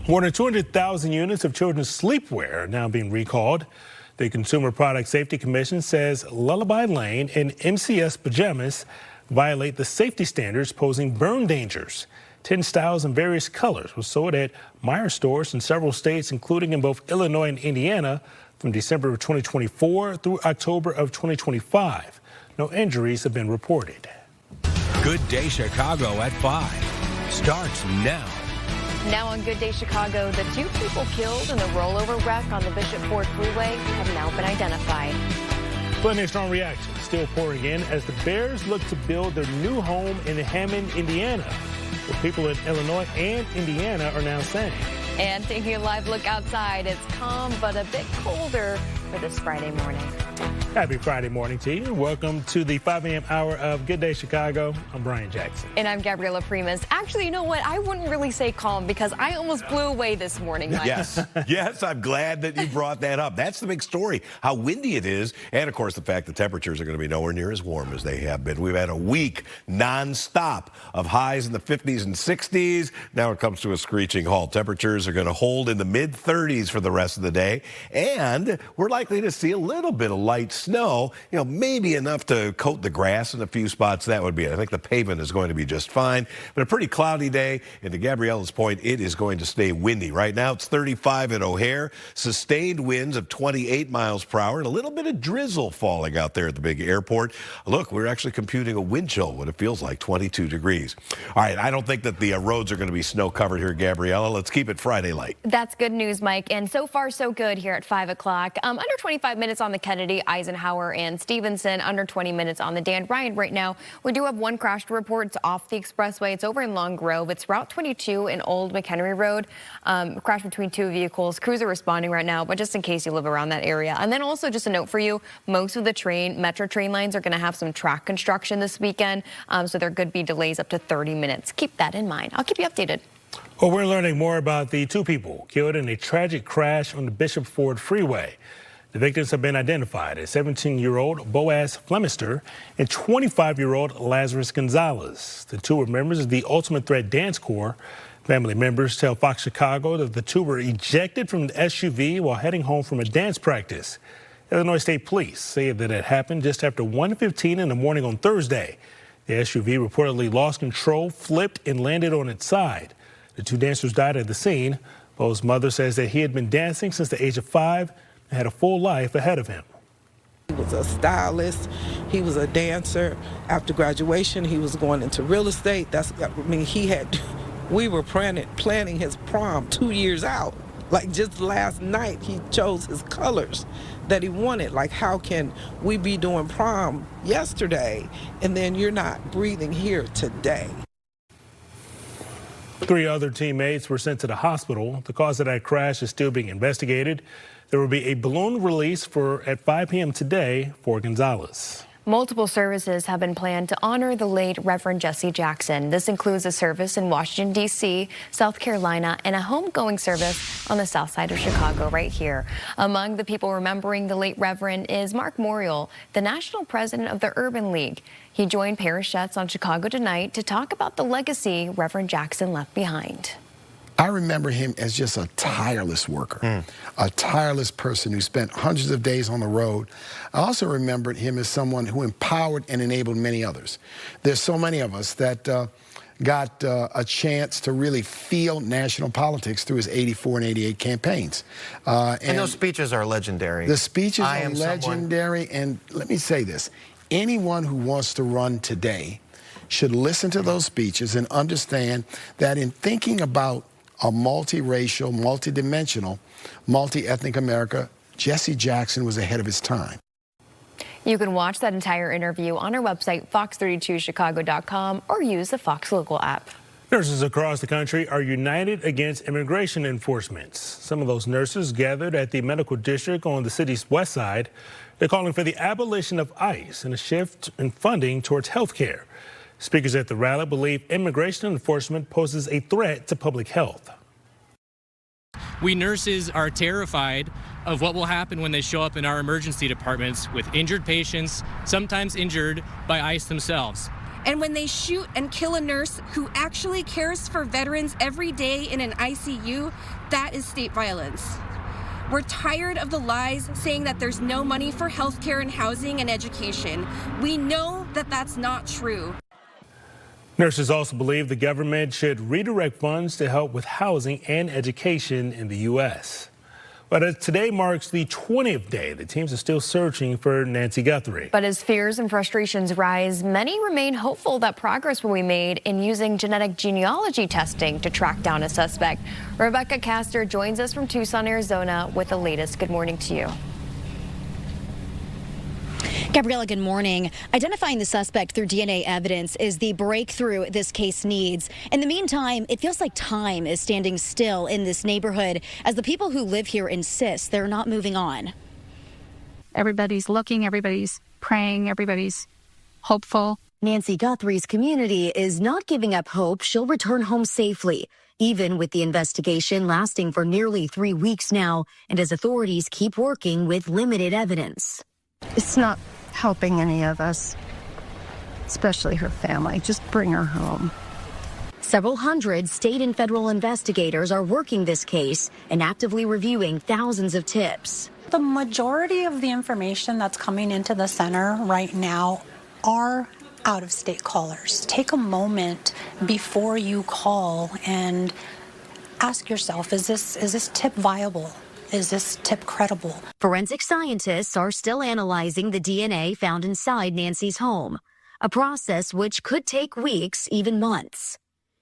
More than 200,000 units of children's sleepwear are now being recalled. The Consumer Product Safety Commission says Lullaby Lane and MCS pajamas violate the safety standards, posing burn dangers. 10 styles in various colors were sold at Meijer stores in several states, including in both Illinois and Indiana, from December of 2024 through October of 2025. No injuries have been reported. Good Day Chicago at 5 starts now. Now on Good Day Chicago, the 2 people killed in the rollover wreck on the Bishop Ford Freeway have now been identified. Plenty of strong reaction still pouring in as the Bears look to build their new home in Hammond, Indiana. What people in Illinois and Indiana are now saying. And taking a live look outside, it's calm but a bit colder for this Friday morning. Happy Friday morning to you. Welcome to the 5 a.m. hour of Good Day Chicago. I'm Brian Jackson. And I'm Gabriella Primus. Actually, you know what? I wouldn't really say calm because I almost blew away this morning, Mike. Yes, I'm glad that you brought that up. That's the big story, how windy it is. And, of course, the fact that temperatures are going to be nowhere near as warm as they have been. We've had a week nonstop of highs in the 50s and 60s. Now it comes to a screeching halt. Temperatures are going to hold in the mid-30s for the rest of the day. And we're likely to see a little bit of light snow, maybe enough to coat the grass in a few spots. That would be it. I think the pavement is going to be just fine, but a pretty cloudy day. And to Gabriella's point, it is going to stay windy. Right now, it's 35 at O'Hare, sustained winds of 28 miles per hour, and a little bit of drizzle falling out there at the big airport. Look, we're actually computing a wind chill, what it feels like, 22 degrees. All right, I don't think that the roads are going to be snow covered here, Gabriella. Let's keep it Friday light. That's good news, Mike. And so far, so good here at 5 o'clock. Under 25 minutes on the Kennedy, Eisenhower, and Stevenson. Under 20 minutes on the Dan Ryan right now. We do have one crash to report. It's off the expressway. It's over in Long Grove. It's Route 22 in Old McHenry Road. Crash between 2 vehicles. Crews are responding right now, but just in case you live around that area. And then also just a note for you, most of the Metro train lines are going to have some track construction this weekend. So there could be delays up to 30 minutes. Keep that in mind. I'll keep you updated. Well, we're learning more about the 2 people killed in a tragic crash on the Bishop Ford Freeway. The victims have been identified as 17-year-old Boaz Flemister and 25-year-old Lazarus Gonzalez. The 2 were members of the Ultimate Threat Dance Corps. Family members tell Fox Chicago that the 2 were ejected from the SUV while heading home from a dance practice. Illinois State Police say that it happened just after 1:15 in the morning on Thursday. The SUV reportedly lost control, flipped, and landed on its side. The 2 dancers died at the scene. Bo's mother says that he had been dancing since the age of 5 and had a full life ahead of him. He was a stylist. He was a dancer. After graduation, he was going into real estate. We were planning his prom 2 years out. Like just last night, he chose his colors that he wanted. Like, how can we be doing prom yesterday and then you're not breathing here today? 3 other teammates were sent to the hospital. The cause of that crash is still being investigated. There will be a balloon release at 5 p.m. today for Gonzalez. Multiple services have been planned to honor the late Reverend Jesse Jackson. This includes a service in Washington, D.C., South Carolina, and a homegoing service on the south side of Chicago right here. Among the people remembering the late Reverend is Mark Morial, the national president of the Urban League. He joined Parishettes on Chicago Tonight to talk about the legacy Reverend Jackson left behind. I remember him as just a tireless worker, a tireless person who spent hundreds of days on the road. I also remembered him as someone who empowered and enabled many others. There's so many of us that got a chance to really feel national politics through his 84 and 88 campaigns. And those speeches are legendary. The speeches are legendary, and let me say this. Anyone who wants to run today should listen to those speeches and understand that in thinking about a multiracial, multidimensional, multi-ethnic America, Jesse Jackson was ahead of his time. You can watch that entire interview on our website, fox32chicago.com, or use the Fox Local app. Nurses across the country are united against immigration enforcement. Some of those nurses gathered at the medical district on the city's west side. They're calling for the abolition of ICE and a shift in funding towards health care. Speakers at the rally believe immigration enforcement poses a threat to public health. We nurses are terrified of what will happen when they show up in our emergency departments with injured patients, sometimes injured by ICE themselves. And when they shoot and kill a nurse who actually cares for veterans every day in an ICU, that is state violence. We're tired of the lies saying that there's no money for healthcare and housing and education. We know that that's not true. Nurses also believe the government should redirect funds to help with housing and education in the U.S. But as today marks the 20th day, the teams are still searching for Nancy Guthrie. But as fears and frustrations rise, many remain hopeful that progress will be made in using genetic genealogy testing to track down a suspect. Rebecca Castor joins us from Tucson, Arizona with the latest. Good morning to you. Gabriella, good morning. Identifying the suspect through DNA evidence is the breakthrough this case needs. In the meantime, it feels like time is standing still in this neighborhood as the people who live here insist they're not moving on. Everybody's looking, everybody's praying, everybody's hopeful. Nancy Guthrie's community is not giving up hope she'll return home safely, even with the investigation lasting for nearly 3 weeks now, and as authorities keep working with limited evidence. It's not helping any of us, especially her family. Just bring her home. Several hundred state and federal investigators are working this case and actively reviewing thousands of tips. The majority of the information that's coming into the center right now are out-of-state callers. Take a moment before you call and ask yourself, is this tip viable? Is this tip credible? Forensic scientists are still analyzing the DNA found inside Nancy's home, a process which could take weeks, even months.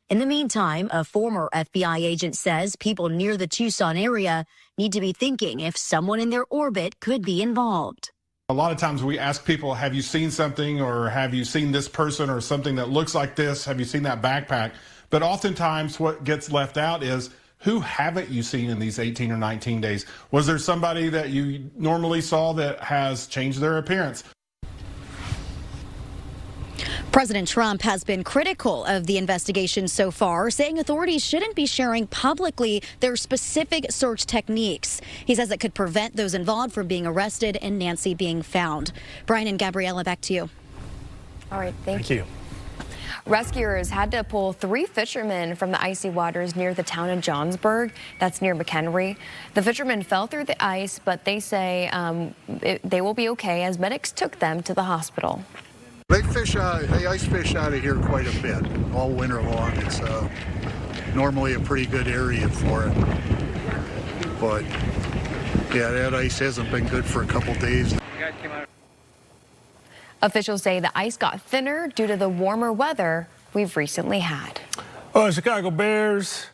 In the meantime, a former FBI agent says people near the Tucson area need to be thinking if someone in their orbit could be involved. A lot of times we ask people, have you seen something, or have you seen this person or something that looks like this? Have you seen that backpack? But oftentimes what gets left out is, who haven't you seen in these 18 or 19 days? Was there somebody that you normally saw that has changed their appearance? President Trump has been critical of the investigation so far, saying authorities shouldn't be sharing publicly their specific search techniques. He says it could prevent those involved from being arrested and Nancy being found. Brian and Gabriella, back to you. All right, thank you. Rescuers had to pull 3 fishermen from the icy waters near the town of Johnsburg. That's near McHenry. The fishermen fell through the ice, but they say they will be okay as medics took them to the hospital. They ice fish out of here quite a bit all winter long. It's normally a pretty good area for it. But yeah, that ice hasn't been good for a couple days. Officials say the ice got thinner due to the warmer weather we've recently had. Oh, Chicago Bears,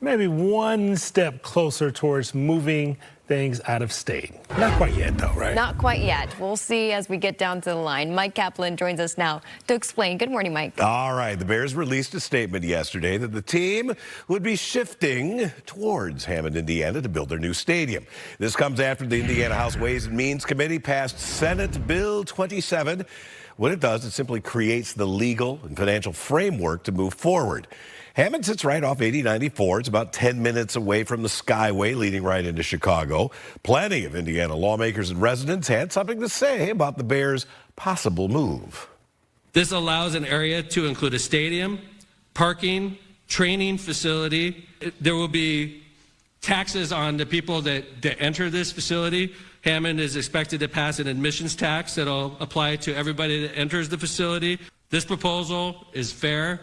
maybe one step closer towards moving things out of state. Not quite yet, though, right? Not quite yet. We'll see as we get down to the line. Mike Kaplan joins us now to explain. Good morning, Mike. All right. The Bears released a statement yesterday that the team would be shifting towards Hammond, Indiana to build their new stadium. This comes after the Indiana House Ways and Means Committee passed Senate Bill 27. What it does, it simply creates the legal and financial framework to move forward. Hammond sits right off 8094. It's about 10 minutes away from the Skyway leading right into Chicago. Plenty of Indiana lawmakers and residents had something to say about the Bears' possible move. This allows an area to include a stadium, parking, training facility. There will be taxes on the people that enter this facility. Hammond is expected to pass an admissions tax that will apply to everybody that enters the facility. This proposal is fair.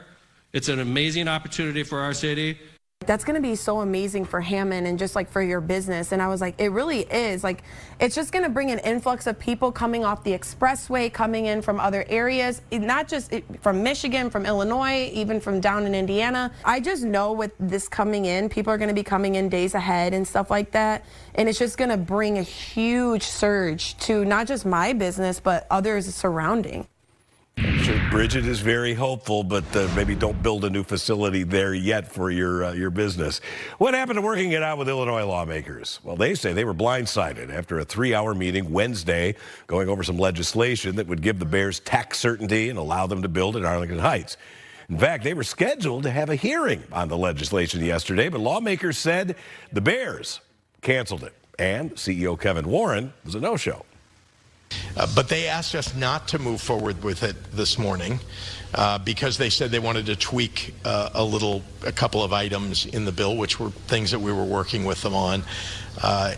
It's an amazing opportunity for our city. That's going to be so amazing for Hammond and just like for your business. And I was like, it really is. Like, it's just going to bring an influx of people coming off the expressway, coming in from other areas, not just from Michigan, from Illinois, even from down in Indiana. I just know with this coming in, people are going to be coming in days ahead and stuff like that. And it's just going to bring a huge surge to not just my business, but others surrounding. Sure, Bridget is very hopeful, but maybe don't build a new facility there yet for your business. What happened to working it out with Illinois lawmakers? Well, they say they were blindsided after a 3-hour meeting Wednesday going over some legislation that would give the Bears tax certainty and allow them to build in Arlington Heights. In fact, they were scheduled to have a hearing on the legislation yesterday, but lawmakers said the Bears canceled it, and CEO Kevin Warren was a no-show. But they asked us not to move forward with it this morning because they said they wanted to tweak a couple of items in the bill, which were things that we were working with them on.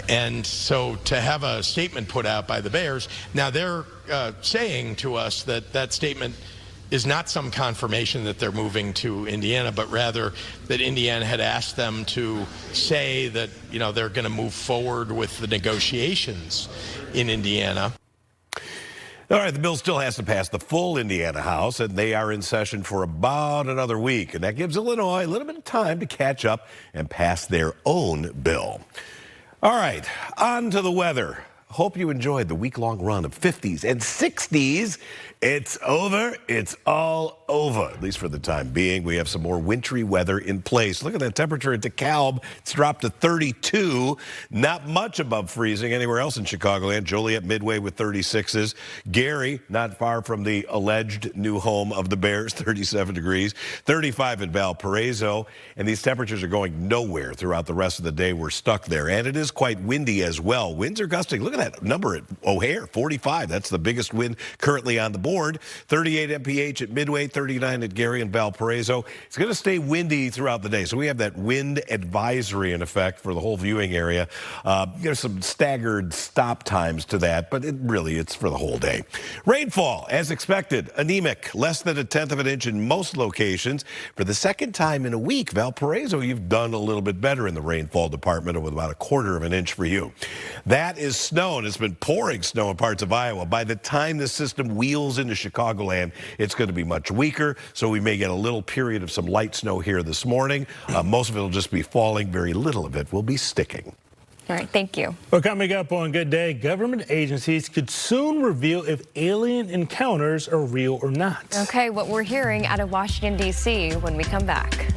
And so to have a statement put out by the Bears, now they're saying to us that that statement is not some confirmation that they're moving to Indiana, but rather that Indiana had asked them to say that, you know, they're going to move forward with the negotiations in Indiana. All right, the bill still has to pass the full Indiana House, and they are in session for about another week. And that gives Illinois a little bit of time to catch up and pass their own bill. All right, on to the weather. Hope you enjoyed the week-long run of 50s and 60s. It's over. It's all over, at least for the time being. We have some more wintry weather in place. Look at that temperature in DeKalb. It's dropped to 32. Not much above freezing anywhere else in Chicagoland. Joliet Midway with 36s. Gary, not far from the alleged new home of the Bears, 37 degrees. 35 in Valparaiso. And these temperatures are going nowhere throughout the rest of the day. We're stuck there. And it is quite windy as well. Winds are gusting. Look at that number at O'Hare, 45. That's the biggest wind currently on the board. 38 mph at Midway, 39 at Gary and Valparaiso. It's going to stay windy throughout the day. So we have that wind advisory in effect for the whole viewing area. There's some staggered stop times to that, but it's for the whole day. Rainfall, as expected, anemic, less than 1/10 of an inch in most locations. For the second time in a week, Valparaiso, you've done a little bit better in the rainfall department with about 1/4 of an inch for you. That is snow, and it's been pouring snow in parts of Iowa. By the time the system wheels into Chicagoland, it's going to be much weaker, so we may get a little period of some light snow here this morning. Most of it will just be falling. Very little of it will be sticking. All right, thank you. Well, coming up on Good Day, government agencies could soon reveal if alien encounters are real or not. Okay, what we're hearing out of Washington, D.C. when we come back.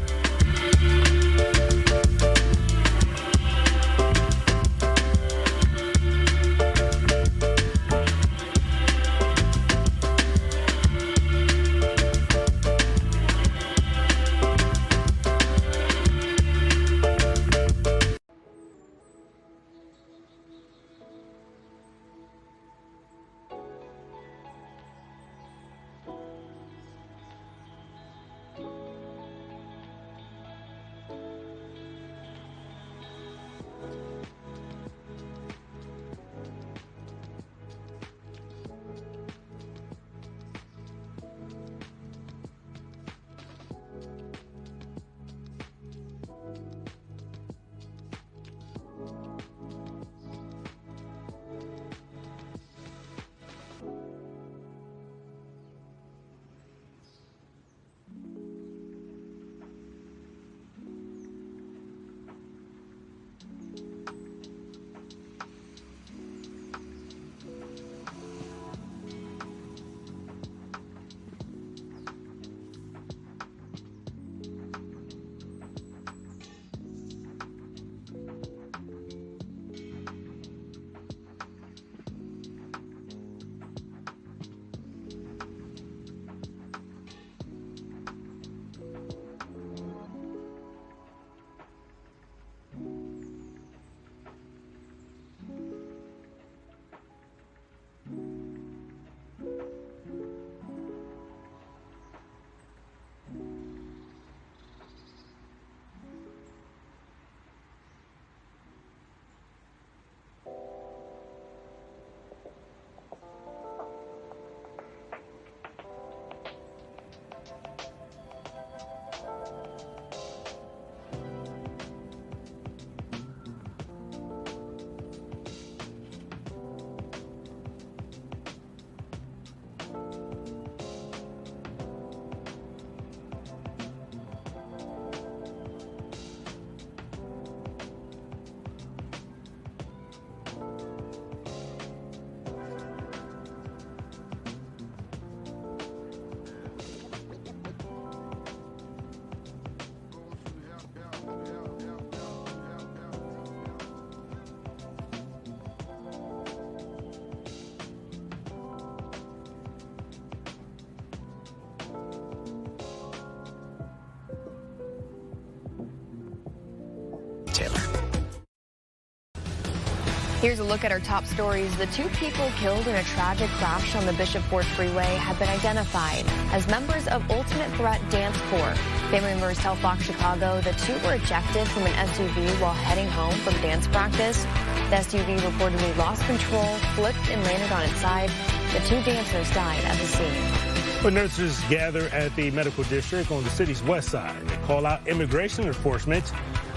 Here's a look at our top stories. The 2 people killed in a tragic crash on the Bishop Ford Freeway have been identified as members of Ultimate Threat Dance Corps. Family members tell Fox Chicago the 2 were ejected from an SUV while heading home from dance practice. The SUV reportedly lost control, flipped, and landed on its side. The 2 dancers died at the scene. Well, nurses gather at the medical district on the city's west side. They call out immigration enforcement.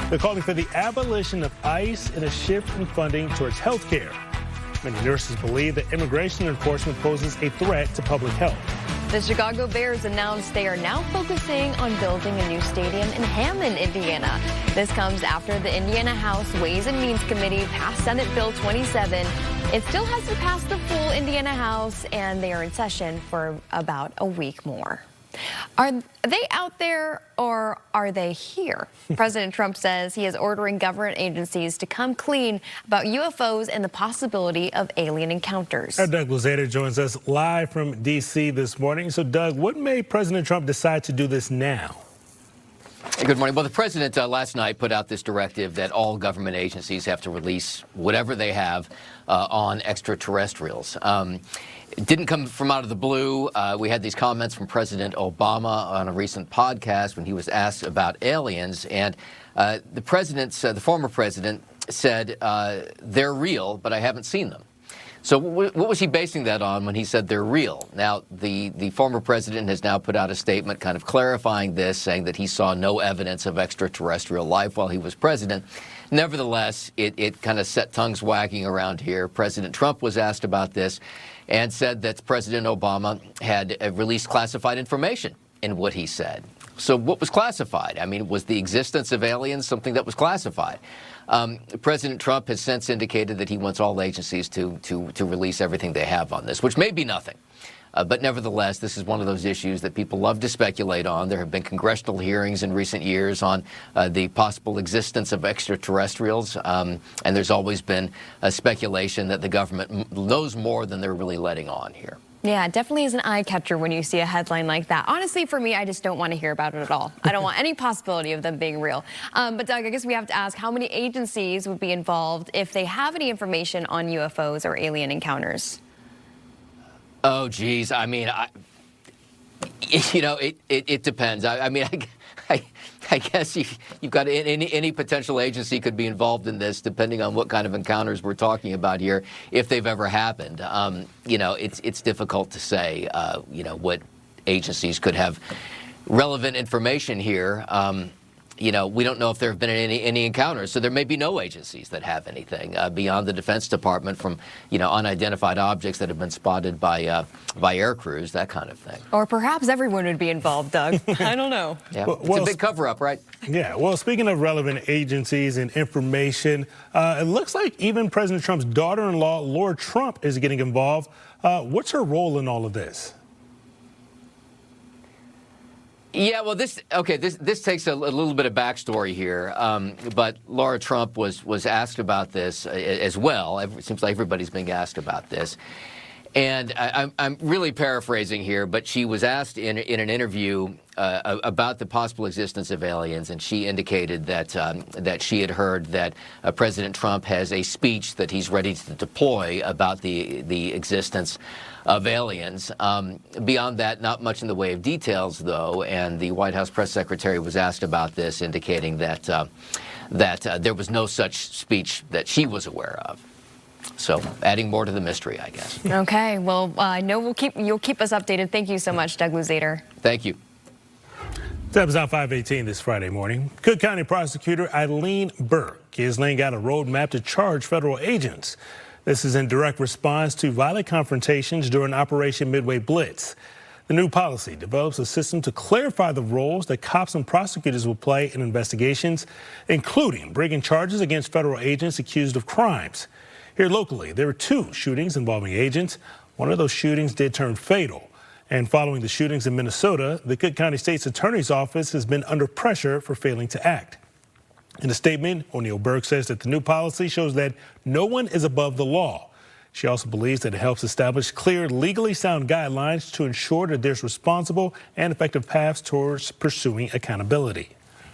They're calling for the abolition of ICE and a shift in funding towards health care. Many nurses believe that immigration enforcement poses a threat to public health. The Chicago Bears announced they are now focusing on building a new stadium in Hammond, Indiana. This comes after the Indiana House Ways and Means Committee passed Senate Bill 27. It still has to pass the full Indiana House, and they are in session for about a week more. Are they out there or are they here? President Trump says he is ordering government agencies to come clean about UFOs and the possibility of alien encounters. Our Doug Luzader joins us live from D.C. this morning. So, Doug, what made President Trump decide to do this now? Good morning. Well, the president last night put out this directive that all government agencies have to release whatever they have on extraterrestrials. It didn't come from out of the blue. We had these comments from President Obama on a recent podcast when he was asked about aliens. And the former president said, they're real, but I haven't seen them. So what was he basing that on when he said they're real? Now, the former president has now put out a statement kind of clarifying this, saying that he saw no evidence of extraterrestrial life while he was president. Nevertheless, it kind of set tongues wagging around here. President Trump was asked about this and said that President Obama had released classified information in what he said. So what was classified? I mean, was the existence of aliens something that was classified? President Trump has since indicated that he wants all agencies to release everything they have on this, which may be nothing. But nevertheless, this is one of those issues that people love to speculate on. There have been congressional hearings in recent years on the possible existence of extraterrestrials, and there's always been a speculation that the government knows more than they're really letting on here. Yeah, it definitely is an eye catcher when you see a headline like that. Honestly, for me, I just don't want to hear about it at all. I don't want any possibility of them being real. But Doug, I guess we have to ask how many agencies would be involved if they have any information on UFOs or alien encounters? Oh, geez. I mean, it depends. I mean, I guess you've got any potential agency could be involved in this, depending on what kind of encounters we're talking about here, if they've ever happened. It's difficult to say, what agencies could have relevant information here. We don't know if there have been any encounters, so there may be no agencies that have anything beyond the Defense Department from, unidentified objects that have been spotted by air crews, that kind of thing. Or perhaps everyone would be involved, Doug. I don't know. Yeah, it's a big cover-up, right? Yeah, well, speaking of relevant agencies and information, it looks like even President Trump's daughter-in-law, Laura Trump, is getting involved. What's her role in all of this? Yeah, well, this takes a little bit of backstory here, but Laura Trump was asked about this as well. It seems like everybody's being asked about this. And I'm really paraphrasing here, but she was asked in an interview about the possible existence of aliens, and she indicated that she had heard that President Trump has a speech that he's ready to deploy about the existence of aliens. Beyond that, not much in the way of details, though, and the White House press secretary was asked about this, indicating that there was no such speech that she was aware of. So, adding more to the mystery, I guess. Okay, well, I know you'll keep us updated. Thank you so much, Doug Luzader. Thank you. That was on 518 this Friday morning. Cook County prosecutor Eileen Burke is laying out a roadmap to charge federal agents. This is in direct response to violent confrontations during Operation Midway Blitz. The new policy develops a system to clarify the roles that cops and prosecutors will play in investigations, including bringing charges against federal agents accused of crimes. Here locally, there were 2 shootings involving agents. One of those shootings did turn fatal. And following the shootings in Minnesota, the Cook County State's Attorney's Office has been under pressure for failing to act. In a statement, O'Neill Burke says that the new policy shows that no one is above the law. She also believes that it helps establish clear, legally sound guidelines to ensure that there's responsible and effective paths towards pursuing accountability.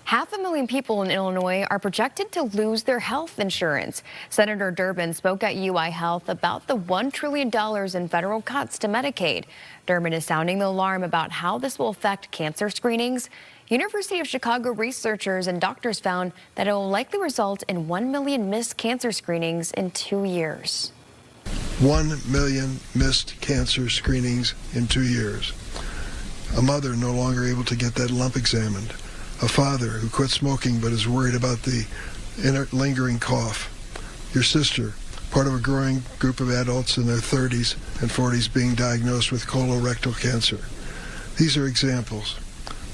500,000 people in Illinois are projected to lose their health insurance. Senator Durbin spoke at UI Health about the $1 trillion in federal cuts to Medicaid. Durbin is sounding the alarm about how this will affect cancer screenings. University of Chicago researchers and doctors found that it will likely result in 1 million missed cancer screenings in 2 years. 1 million missed cancer screenings in 2 years. A mother no longer able to get that lump examined. A father who quit smoking but is worried about the lingering cough. Your sister, part of a growing group of adults in their 30s and 40s being diagnosed with colorectal cancer. These are examples.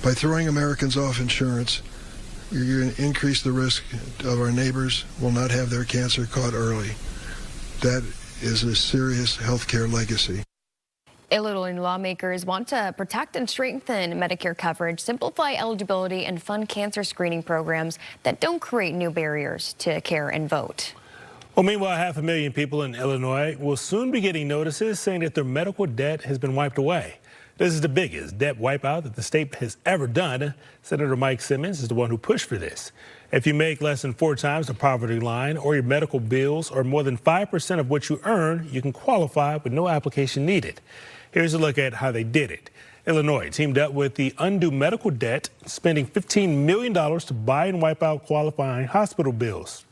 By throwing Americans off insurance, you're going to increase the risk of our neighbors will not have their cancer caught early. That is a serious healthcare legacy. Illinois lawmakers want to protect and strengthen Medicare coverage, simplify eligibility, and fund cancer screening programs that don't create new barriers to care and vote. Well, meanwhile, 500,000 people in Illinois will soon be getting notices saying that their medical debt has been wiped away. This is the biggest debt wipeout that the state has ever done. Senator Mike Simmons is the one who pushed for this. If you make less than 4 times the poverty line or your medical bills are more than 5% of what you earn, you can qualify with no application needed. Here's a look at how they did it. Illinois teamed up with the Undo Medical Debt, spending $15 million to buy and wipe out qualifying hospital bills.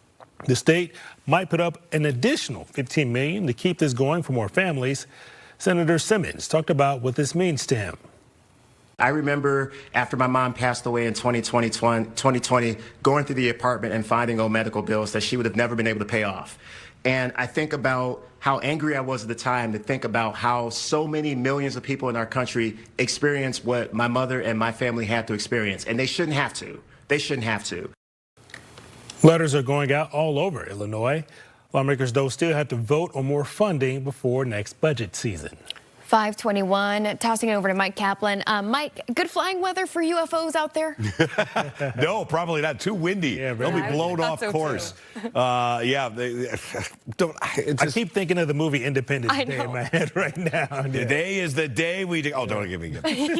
The state might put up an additional $15 million to keep this going for more families. Senator Simmons talked about what this means to him. I remember after my mom passed away in 2020, going through the apartment and finding old medical bills that she would have never been able to pay off. And I think about how angry I was at the time to think about how so many millions of people in our country experience what my mother and my family had to experience. And they shouldn't have to. They shouldn't have to. Letters are going out all over Illinois. Lawmakers, though, still have to vote on more funding before next budget season. 521, tossing over to Mike Kaplan. Mike, good flying weather for UFOs out there? No, probably not. Too windy. Yeah, they'll be blown off course. I keep thinking of the movie Independence Day in my head right now. Today is the day we do. Oh, don't give me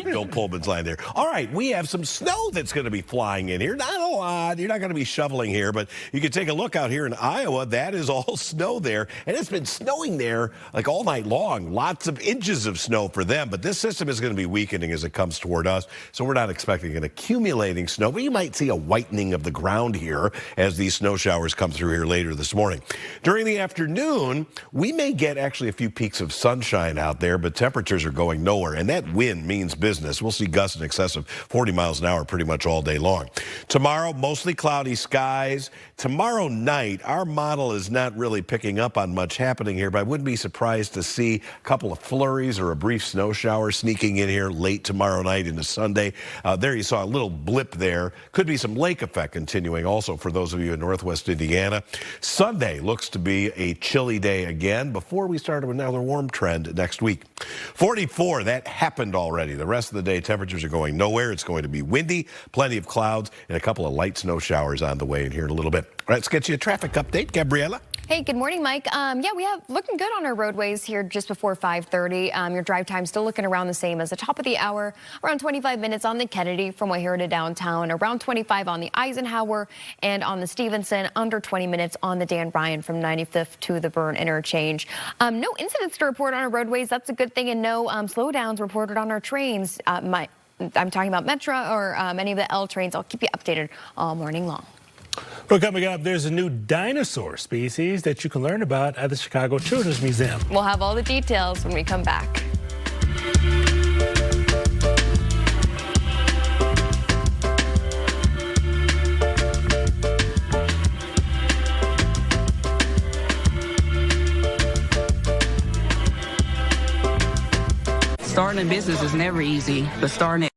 Bill Pullman's line there. All right, we have some snow that's going to be flying in here. Not a lot. You're not going to be shoveling here, but you can take a look out here in Iowa. That is all snow there, and it's been snowing there like all night long. Lots of inches of snow for them, but this system is going to be weakening as it comes toward us, so we're not expecting an accumulating snow, but you might see a whitening of the ground here as these snow showers come through here later this morning. During the afternoon, we may get actually a few peaks of sunshine out there, but temperatures are going nowhere, and that wind means business. We'll see gusts in excess of 40 miles an hour pretty much all day long. Tomorrow, mostly cloudy skies. Tomorrow night, our model is not really picking up on much happening here, but I wouldn't be surprised to see a couple of flurries or a brief snow shower sneaking in here late tomorrow night into Sunday. There you saw a little blip there. Could be some lake effect continuing also for those of you in northwest Indiana. Sunday looks to be a chilly day again before we start another warm trend next week. 44, that happened already. The rest of the day, temperatures are going nowhere. It's going to be windy, plenty of clouds, and a couple of light snow showers on the way in here in a little bit. All right, let's get you a traffic update. Gabriella? Hey, good morning, Mike. Yeah, we have looking good on our roadways here just before 5:30. Your drive time still looking around the same as the top of the hour. Around 25 minutes on the Kennedy from White to downtown. Around 25 on the Eisenhower and on the Stevenson. Under 20 minutes on the Dan Ryan from 95th to the Byrne interchange. No incidents to report on our roadways. That's a good thing, and no slowdowns reported on our trains. I'm talking about Metra or any of the L trains. I'll keep you updated all morning long. Well, coming up, there's a new dinosaur species that you can learn about at the Chicago Children's Museum. We'll have all the details when we come back. Starting a business is never easy, but starting it.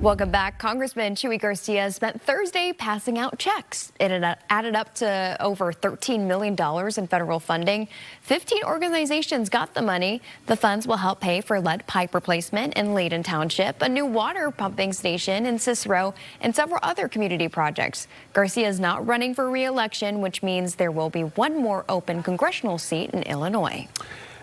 Welcome back. Congressman Chuy Garcia spent Thursday passing out checks. It added up to over $13 million in federal funding. 15 organizations got the money. The funds will help pay for lead pipe replacement in Layton Township, a new water pumping station in Cicero, and several other community projects. Garcia is not running for re-election, which means there will be one more open congressional seat in Illinois.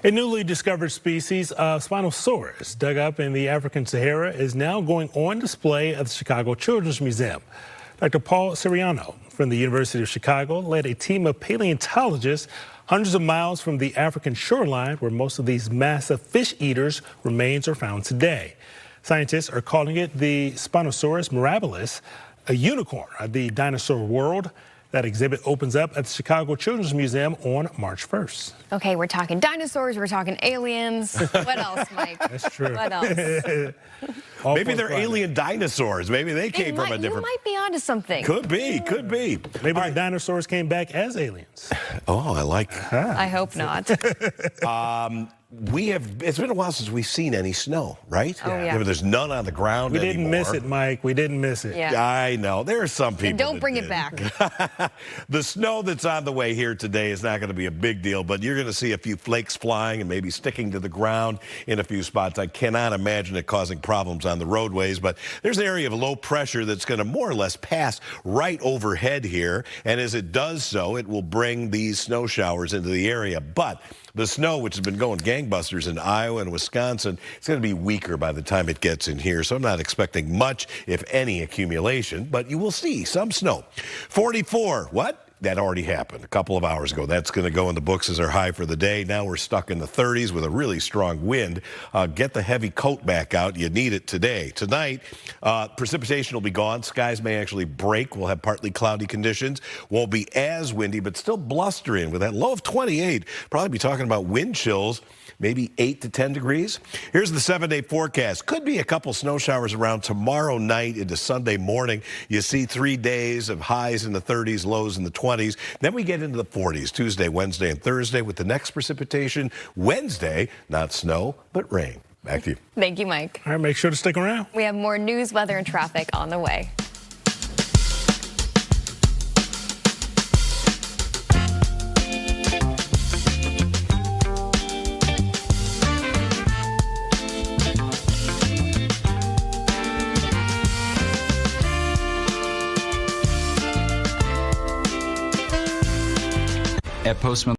A newly discovered species of Spinosaurus dug up in the African Sahara is now going on display at the Chicago Children's Museum. Dr. Paul Siriano from the University of Chicago led a team of paleontologists hundreds of miles from the African shoreline where most of these massive fish eaters' remains are found today. Scientists are calling it the Spinosaurus mirabilis, a unicorn of the dinosaur world. That exhibit opens up at the Chicago Children's Museum on March 1st. Okay, we're talking dinosaurs, we're talking aliens. What else, Mike? That's true. What else? Maybe they're alien dinosaurs. Maybe they came from a different... You might be onto something. Could be, could be. Maybe the dinosaurs came back as aliens. Oh, I like that. I hope not. It's been a while since we've seen any snow, right? Oh, yeah. There's none on the ground We didn't anymore. miss it, Mike. We didn't miss it. Yeah. I know. There are some people And don't that bring did. it back. The snow that's on the way here today is not going to be a big deal, but you're going to see a few flakes flying and maybe sticking to the ground in a few spots. I cannot imagine it causing problems on the roadways, but there's an area of low pressure that's going to more or less pass right overhead here, and as it does so, it will bring these snow showers into the area. But the snow, which has been going gangbusters in Iowa and Wisconsin, it's going to be weaker by the time it gets in here. So I'm not expecting much, if any, accumulation, but you will see some snow. 44, what? That already happened a couple of hours ago. That's going to go in the books as our high for the day. Now we're stuck in the 30s with a really strong wind. Get the heavy coat back out. You need it today. Tonight, precipitation will be gone. Skies may actually break. We'll have partly cloudy conditions. Won't be as windy, but still blustering with that low of 28. Probably be talking about wind chills, maybe 8 to 10 degrees. Here's the 7-day forecast. Could be a couple snow showers around tomorrow night into Sunday morning. You see 3 days of highs in the 30s, lows in the 20s. Then we get into the 40s Tuesday, Wednesday, and Thursday with the next precipitation. Wednesday, not snow, but rain. Back to you. Thank you, Mike. All right, make sure to stick around. We have more news, weather, and traffic on the way. At Postman.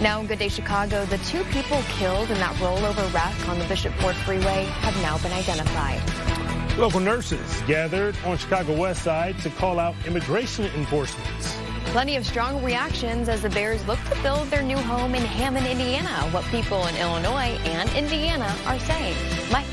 Now in Good Day Chicago, the 2 people killed in that rollover wreck on the Bishop Ford Freeway have now been identified. Local nurses gathered on Chicago West Side to call out immigration enforcement. Plenty of strong reactions as the Bears look to build their new home in Hammond, Indiana. What people in Illinois and Indiana are saying. Mike.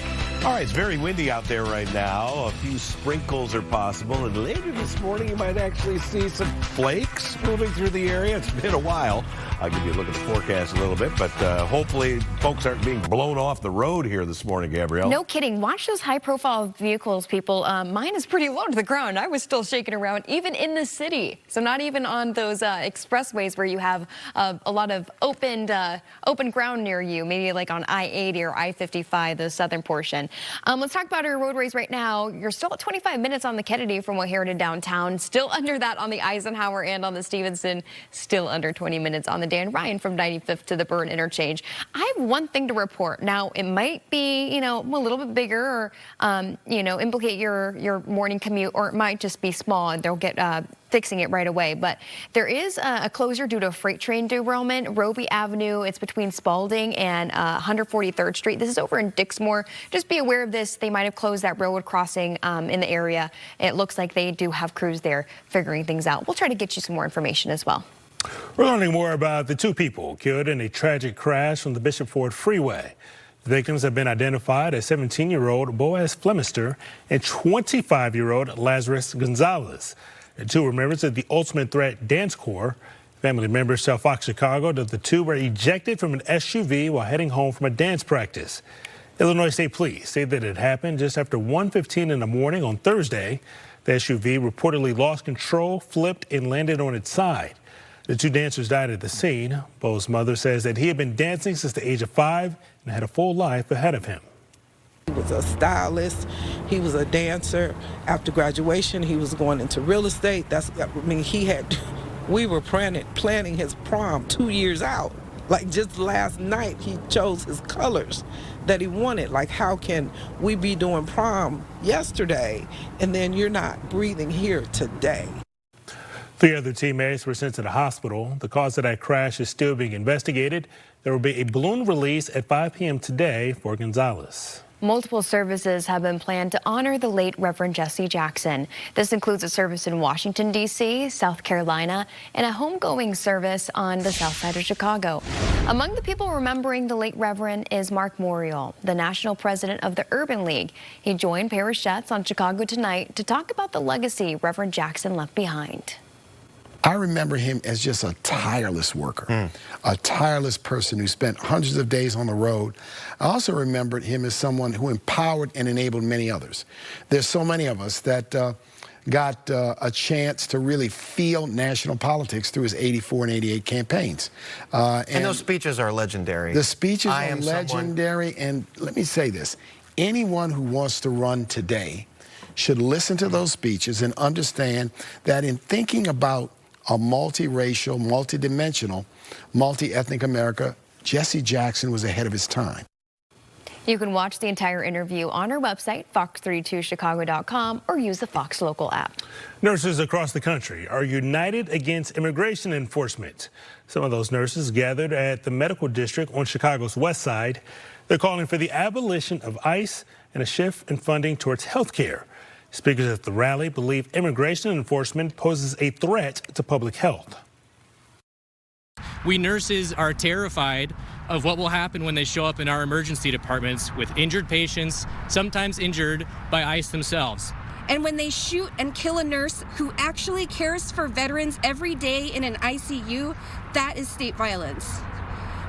All right, it's very windy out there right now. A few sprinkles are possible, and later this morning you might actually see some flakes moving through the area. It's been a while. I'll give you a look at the forecast a little bit, but hopefully folks aren't being blown off the road here this morning, Gabrielle. No kidding. Watch those high-profile vehicles, people. Mine is pretty low to the ground. I was still shaking around, even in the city. So not even on those expressways where you have a lot of open ground near you, maybe like on I-80 or I-55, the southern portion. Let's talk about our roadways right now. You're still at 25 minutes on the Kennedy from O'Hare to downtown. Still under that on the Eisenhower and on the Stevenson. Still under 20 minutes on the Dan Ryan from 95th to the Byrne interchange. I have one thing to report. Now, it might be, a little bit bigger or, implicate your morning commute, or it might just be small and they'll get fixing it right away. But there is a closure due to a freight train derailment. Roby Avenue, it's between Spalding and 143rd Street. This is over in Dixmoor. Just be aware of this. They might have closed that railroad crossing in the area. It looks like they do have crews there figuring things out. We'll try to get you some more information as well. We're learning more about the 2 people killed in a tragic crash on the Bishop Ford Freeway. The victims have been identified as 17-year-old Boaz Flemister and 25-year-old Lazarus Gonzalez. The 2 were members of the Ultimate Threat Dance Corps. Family members tell Fox Chicago that the 2 were ejected from an SUV while heading home from a dance practice. Illinois State Police say that it happened just after 1:15 in the morning on Thursday. The SUV reportedly lost control, flipped, and landed on its side. The 2 dancers died at the scene. Bo's mother says that he had been dancing since the age of 5 and had a full life ahead of him. He was a stylist. He was a dancer. After graduation, he was going into real estate. We were planning his prom 2 years out. Like just last night, he chose his colors that he wanted. Like, how can we be doing prom yesterday and then you're not breathing here today? 3 other teammates were sent to the hospital. The cause of that crash is still being investigated. There will be a balloon release at 5 p.m. today for Gonzalez. Multiple services have been planned to honor the late Reverend Jesse Jackson. This includes a service in Washington, D.C., South Carolina, and a homegoing service on the south side of Chicago. Among the people remembering the late Reverend is Mark Morial, the national president of the Urban League. He joined Paris Schatz on Chicago Tonight to talk about the legacy Reverend Jackson left behind. I remember him as just a tireless worker, a tireless person who spent hundreds of days on the road. I also remembered him as someone who empowered and enabled many others. There's so many of us that got a chance to really feel national politics through his 84 and 88 campaigns. And those speeches are legendary. The speeches are legendary, and let me say this. Anyone who wants to run today should listen to those speeches and understand that in thinking about a multiracial, multidimensional, multi-ethnic America, Jesse Jackson was ahead of his time. You can watch the entire interview on our website, fox32chicago.com, or use the Fox Local app. Nurses across the country are united against immigration enforcement. Some of those nurses gathered at the medical district on Chicago's west side. They're calling for the abolition of ICE and a shift in funding towards health care. Speakers at the rally believe immigration enforcement poses a threat to public health. We nurses are terrified of what will happen when they show up in our emergency departments with injured patients, sometimes injured by ICE themselves. And when they shoot and kill a nurse who actually cares for veterans every day in an ICU, that is state violence.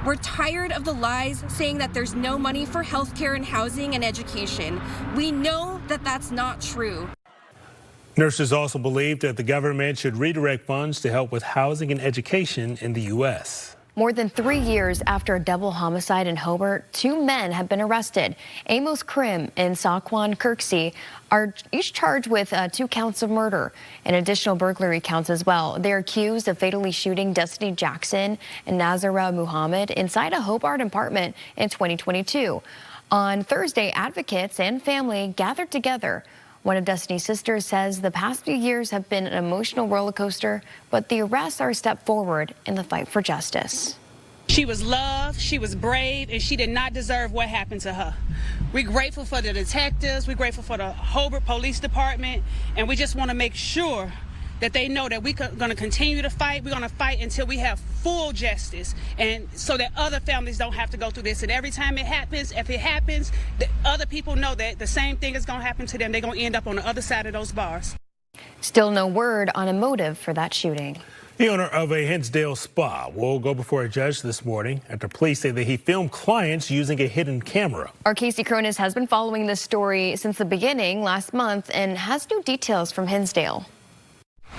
We're tired of the lies saying that there's no money for healthcare and housing and education. We know that that's not true. Nurses also believe that the government should redirect funds to help with housing and education in the U.S. More than 3 years after a double homicide in Hobart, 2 men have been arrested. Amos Krim and Saquon Kirksey are each charged with 2 counts of murder and additional burglary counts as well. They're accused of fatally shooting Destiny Jackson and Nazara Muhammad inside a Hobart apartment in 2022. On Thursday, advocates and family gathered together. One of Destiny's sisters says the past few years have been an emotional roller coaster, but the arrests are a step forward in the fight for justice. She was loved, she was brave, and she did not deserve what happened to her. We're grateful for the detectives, we're grateful for the Hobart Police Department, and we just want to make sure that they know that we're going to continue to fight. We're going to fight until we have full justice, and so that other families don't have to go through this. And every time it happens, if it happens, the other people know that the same thing is going to happen to them. They're going to end up on the other side of those bars. Still no word on a motive for that shooting. The owner of a Hinsdale spa will go before a judge this morning after police say that he filmed clients using a hidden camera. Our Casey Cronus has been following this story since the beginning last month and has new details from Hinsdale.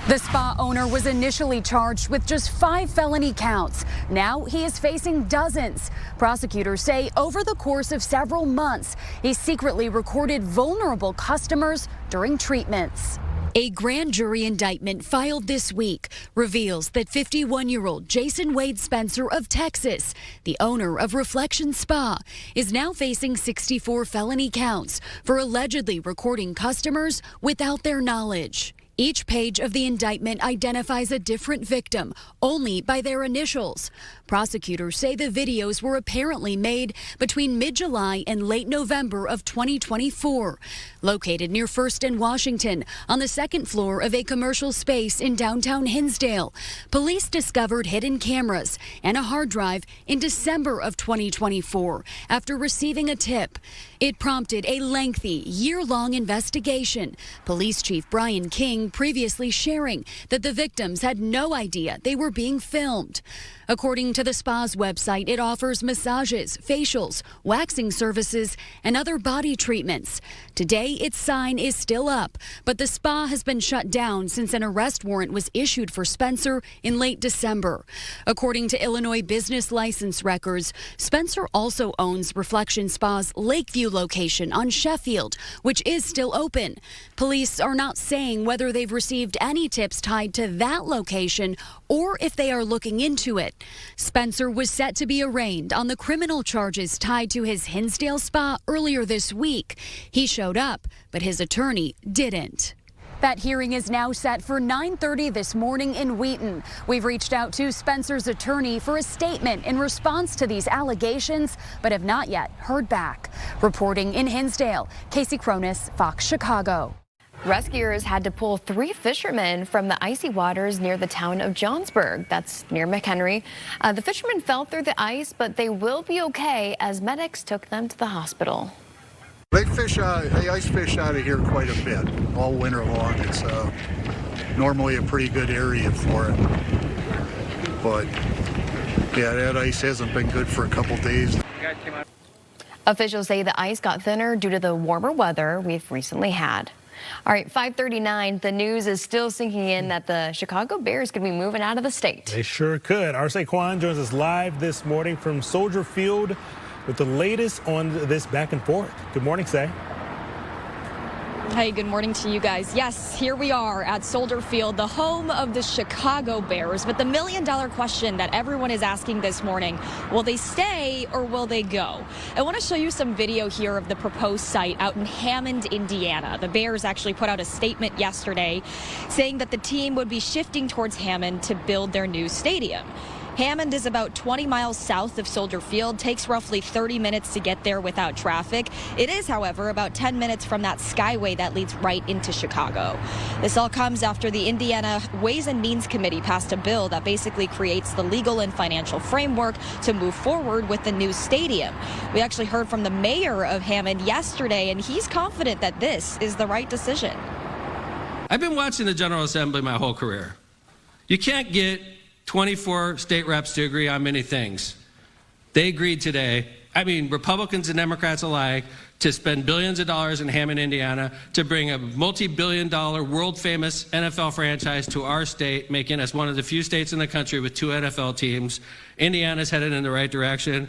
The spa owner was initially charged with just 5 felony counts. Now he is facing dozens. Prosecutors say over the course of several months, he secretly recorded vulnerable customers during treatments. A grand jury indictment filed this week reveals that 51-year-old Jason Wade Spencer of Texas, the owner of Reflection Spa, is now facing 64 felony counts for allegedly recording customers without their knowledge. Each page of the indictment identifies a different victim only by their initials. Prosecutors say the videos were apparently made between mid-July and late November of 2024. Located near First and Washington on the second floor of a commercial space in downtown Hinsdale, police discovered hidden cameras and a hard drive in December of 2024 after receiving a tip. It prompted a lengthy, year-long investigation. Police Chief Brian King previously sharing that the victims had no idea they were being filmed. According to the spa's website, it offers massages, facials, waxing services, and other body treatments. Today, its sign is still up, but the spa has been shut down since an arrest warrant was issued for Spencer in late December. According to Illinois business license records, Spencer also owns Reflection Spa's Lakeview location on Sheffield, which is still open. Police are not saying whether they've received any tips tied to that location or if they are looking into it. Spencer was set to be arraigned on the criminal charges tied to his Hinsdale spa earlier this week. He showed up, but his attorney didn't. That hearing is now set for 9:30 this morning in Wheaton. We've reached out to Spencer's attorney for a statement in response to these allegations, but have not yet heard back. Reporting in Hinsdale, Casey Cronus, Fox Chicago. Rescuers had to pull 3 fishermen from the icy waters near the town of Johnsburg. That's near McHenry. The fishermen fell through the ice, but they will be okay as medics took them to the hospital. They ice fish out of here quite a bit all winter long. It's normally a pretty good area for it. But yeah, that ice hasn't been good for a couple days. Officials say the ice got thinner due to the warmer weather we've recently had. All right, 5:39. The news is still sinking in that the Chicago Bears could be moving out of the state. They sure could. Our Saquon joins us live this morning from Soldier Field with the latest on this back and forth. Good morning, Say. Hey, good morning to you guys. Yes, here we are at Soldier Field, the home of the Chicago Bears. But the million-dollar question that everyone is asking this morning, will they stay or will they go? I want to show you some video here of the proposed site out in Hammond, Indiana. The Bears actually put out a statement yesterday saying that the team would be shifting towards Hammond to build their new stadium. Hammond is about 20 miles south of Soldier Field, takes roughly 30 minutes to get there without traffic. It is, however, about 10 minutes from that skyway that leads right into Chicago. This all comes after the Indiana Ways and Means Committee passed a bill that basically creates the legal and financial framework to move forward with the new stadium. We actually heard from the mayor of Hammond yesterday, and he's confident that this is the right decision. I've been watching the General Assembly my whole career. You can't get 24 state reps to agree on many things. They agreed today, I mean, Republicans and Democrats alike, to spend billions of dollars in Hammond, Indiana, to bring a multi-billion-dollar, world-famous NFL franchise to our state, making us one of the few states in the country with 2 NFL teams. Indiana's headed in the right direction.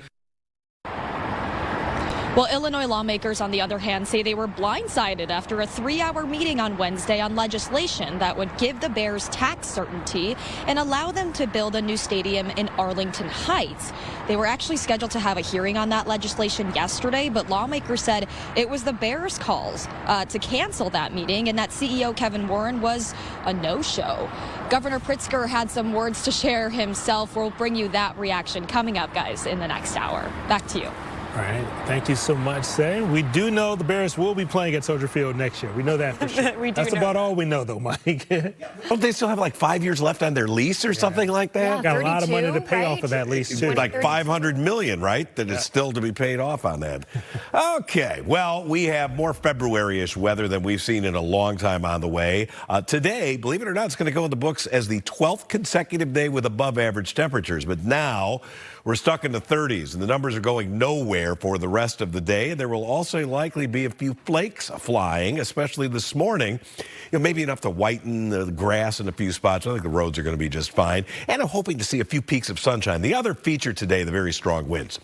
Well, Well, Illinois lawmakers, on the other hand, say they were blindsided after a 3-hour meeting on Wednesday on legislation that would give the Bears tax certainty and allow them to build a new stadium in Arlington Heights. They were actually scheduled to have a hearing on that legislation yesterday, but lawmakers said it was the Bears' calls to cancel that meeting and that CEO Kevin Warren was a no-show. Governor Pritzker had some words to share himself. We'll bring you that reaction coming up, guys, in the next hour. Back to you. All right. Thank you so much, Say. We do know the Bears will be playing at Soldier Field next year. We know that for sure. We do That's know about that. all we know, though, Mike. Don't they still have like 5 years left on their lease or something like that? Yeah, got a lot of money to 32, pay off right? of that lease, It's too. like $500 million, right? That is still to be paid off on that. Okay, well, we have more February-ish weather than we've seen in a long time on the way. Today, believe it or not, it's going to go in the books as the 12th consecutive day with above-average temperatures. But now we're stuck in the 30s, and the numbers are going nowhere for the rest of the day. There will also likely be a few flakes flying, especially this morning. Maybe enough to whiten the grass in a few spots. I think the roads are going to be just fine. And I'm hoping to see a few peaks of sunshine. The other feature today, the very strong winds.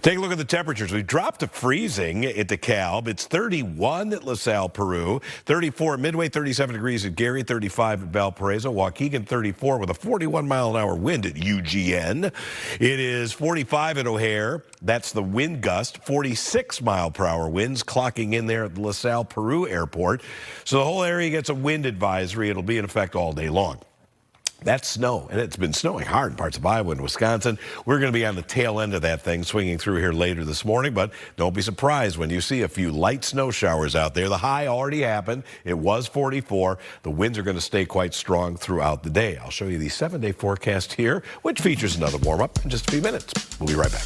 Take a look at the temperatures. We've dropped to freezing at DeKalb. It's 31 at LaSalle, Peru, 34 at Midway, 37 degrees at Gary, 35 at Valparaiso, Waukegan 34 with a 41-mile-an-hour wind at UGN. It is 45 at O'Hare. That's the wind gust, 46-mile-per-hour winds clocking in there at the LaSalle, Peru airport. So the whole area gets a wind advisory. It'll be in effect all day long. That's snow, and it's been snowing hard in parts of Iowa and Wisconsin. We're going to be on the tail end of that thing, swinging through here later this morning, but don't be surprised when you see a few light snow showers out there. The high already happened. It was 44. The winds are going to stay quite strong throughout the day. I'll show you the 7-day forecast here, which features another warm-up in just a few minutes. We'll be right back.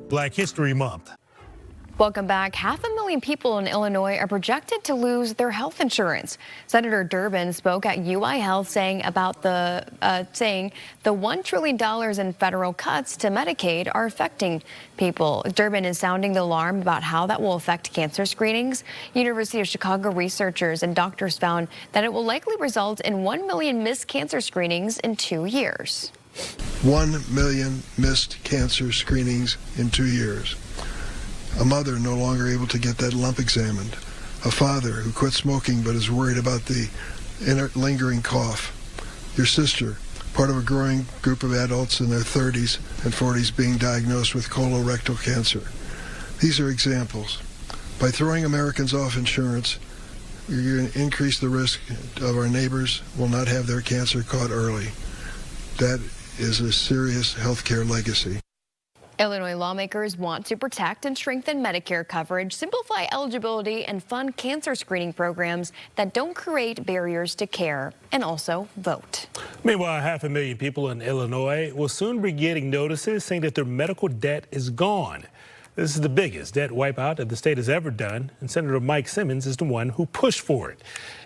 Black History Month. Welcome back. 500,000 people in Illinois are projected to lose their health insurance. Senator Durbin spoke at UI Health saying the $1 trillion in federal cuts to Medicaid are affecting people. Durbin is sounding the alarm about how that will affect cancer screenings. University of Chicago researchers and doctors found that it will likely result in 1 million missed cancer screenings in 2 years. 1 million missed cancer screenings in 2 years. A mother no longer able to get that lump examined. A father who quit smoking but is worried about the lingering cough. Your sister, part of a growing group of adults in their 30s and 40s being diagnosed with colorectal cancer. These are examples. By throwing Americans off insurance, you're going to increase the risk of our neighbors will not have their cancer caught early. That is a serious healthcare legacy. Illinois lawmakers want to protect and strengthen Medicare coverage, simplify eligibility, and fund cancer screening programs that don't create barriers to care, and also vote. Meanwhile, 500,000 people in Illinois will soon be getting notices saying that their medical debt is gone. This is the biggest debt wipeout that the state has ever done, and Senator Mike Simmons is the one who pushed for it.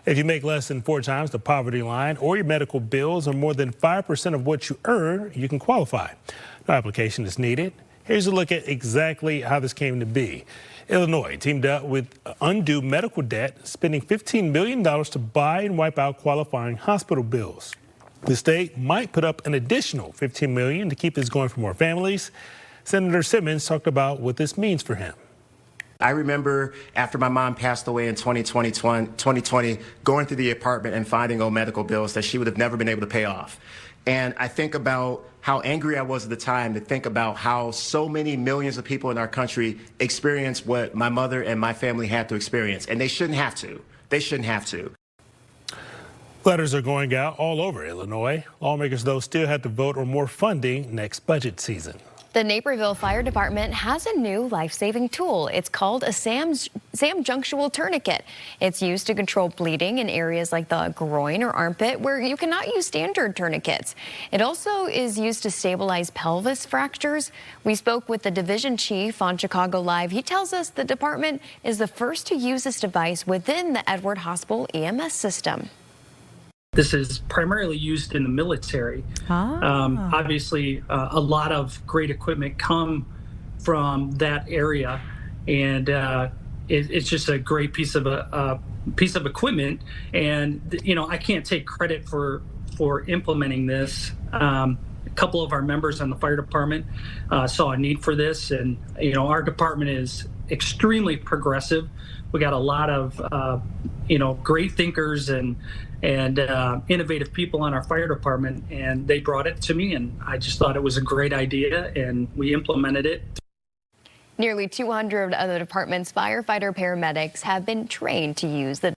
If you make less than 4 times the poverty line or your medical bills are more than 5% of what you earn, you can qualify. No application is needed. Here's a look at exactly how this came to be. Illinois teamed up with Undo Medical Debt, spending $15 million to buy and wipe out qualifying hospital bills. The state might put up an additional $15 million to keep this going for more families. Senator Simmons talked about what this means for him. I remember after my mom passed away in 2020, going through the apartment and finding old medical bills that she would have never been able to pay off. And I think about how angry I was at the time to think about how so many millions of people in our country experience what my mother and my family had to experience. And they shouldn't have to. They shouldn't have to. Letters are going out all over Illinois. Lawmakers, though, still have to vote on more funding next budget season. The Naperville Fire Department has a new life-saving tool. It's called a Sam Junctional Tourniquet. It's used to control bleeding in areas like the groin or armpit where you cannot use standard tourniquets. It also is used to stabilize pelvis fractures. We spoke with the division chief on Chicago Live. He tells us the department is the first to use this device within the Edward Hospital EMS system. This is primarily used in the military. Obviously, a lot of great equipment come from that area, and it's just a great piece of equipment. And you know, I can't take credit for implementing this. A couple of our members on the fire department saw a need for this, and you know, our department is extremely progressive. We got a lot of great thinkers and innovative people on our fire department, and they brought it to me, and I just thought it was a great idea, and we implemented it. Nearly 200 of the department's firefighter paramedics have been trained to use the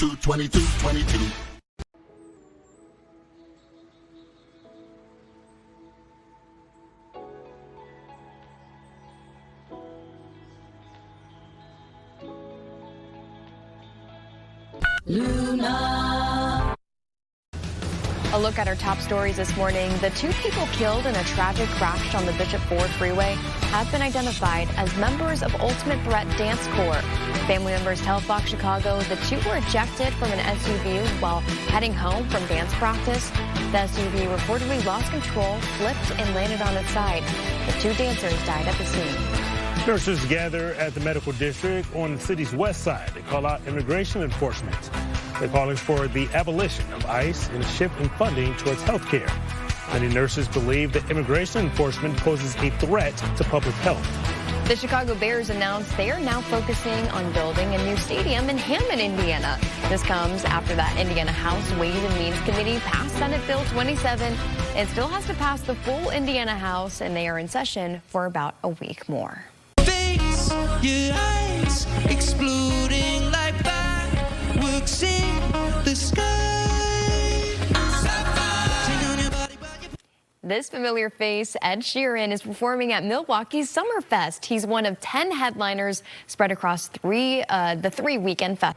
2222. Luna. A look at our top stories this morning. The 2 people killed in a tragic crash on the Bishop Ford Freeway have been identified as members of Ultimate Threat Dance Corps. Family members tell Fox Chicago the 2 were ejected from an SUV while heading home from dance practice. The SUV reportedly lost control, flipped, and landed on its side. The 2 dancers died at the scene. Nurses gather at the medical district on the city's west side. They call out immigration enforcement. They're calling for the abolition of ICE and a shift in funding towards health care. Many nurses believe that immigration enforcement poses a threat to public health. The Chicago Bears announced they are now focusing on building a new stadium in Hammond, Indiana. This comes after that Indiana House Ways and Means Committee passed Senate Bill 27. It still has to pass the full Indiana House, and they are in session for about a week more. Your eyes exploding like fireworks in the sky. This familiar face, Ed Sheeran, is performing at Milwaukee's Summerfest. He's one of 10 headliners spread across the 3-weekend fest.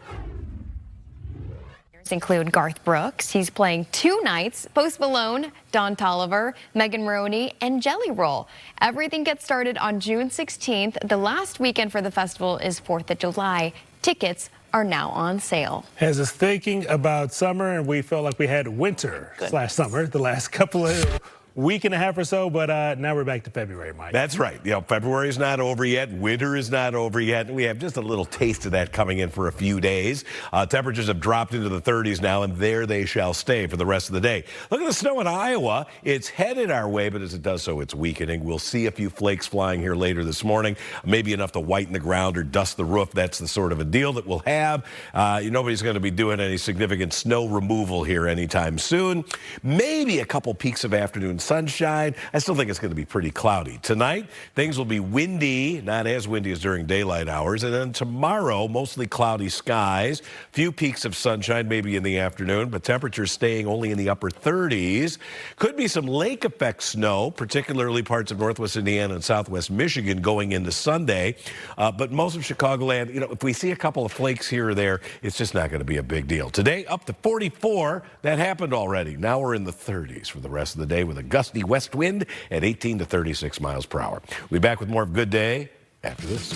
Include Garth Brooks. He's playing 2 nights. Post Malone, Don Toliver, Megan Maroney, and Jelly Roll. Everything gets started on June 16th. The last weekend for the festival is 4th of July. Tickets are now on sale. Has us thinking about summer, and we felt like we had winter/summer the last couple of week and a half or so, but now we're back to February, Mike. That's right. You know, February is not over yet. Winter is not over yet. We have just a little taste of that coming in for a few days. Temperatures have dropped into the 30s now, and there they shall stay for the rest of the day. Look at the snow in Iowa. It's headed our way, but as it does so, it's weakening. We'll see a few flakes flying here later this morning, maybe enough to whiten the ground or dust the roof. That's the sort of a deal that we'll have. Nobody's going to be doing any significant snow removal here anytime soon. Maybe a couple peaks of afternoon sunshine. I still think it's going to be pretty cloudy. Tonight, things will be windy, not as windy as during daylight hours. And then tomorrow, mostly cloudy skies, few peaks of sunshine maybe in the afternoon, but temperatures staying only in the upper 30s. Could be some lake effect snow, particularly parts of northwest Indiana and southwest Michigan going into Sunday. But most of Chicagoland, if we see a couple of flakes here or there, it's just not going to be a big deal. Today, up to 44. That happened already. Now we're in the 30s for the rest of the day with a gusty west wind at 18 to 36 miles per hour. We'll be back with more of Good Day after this.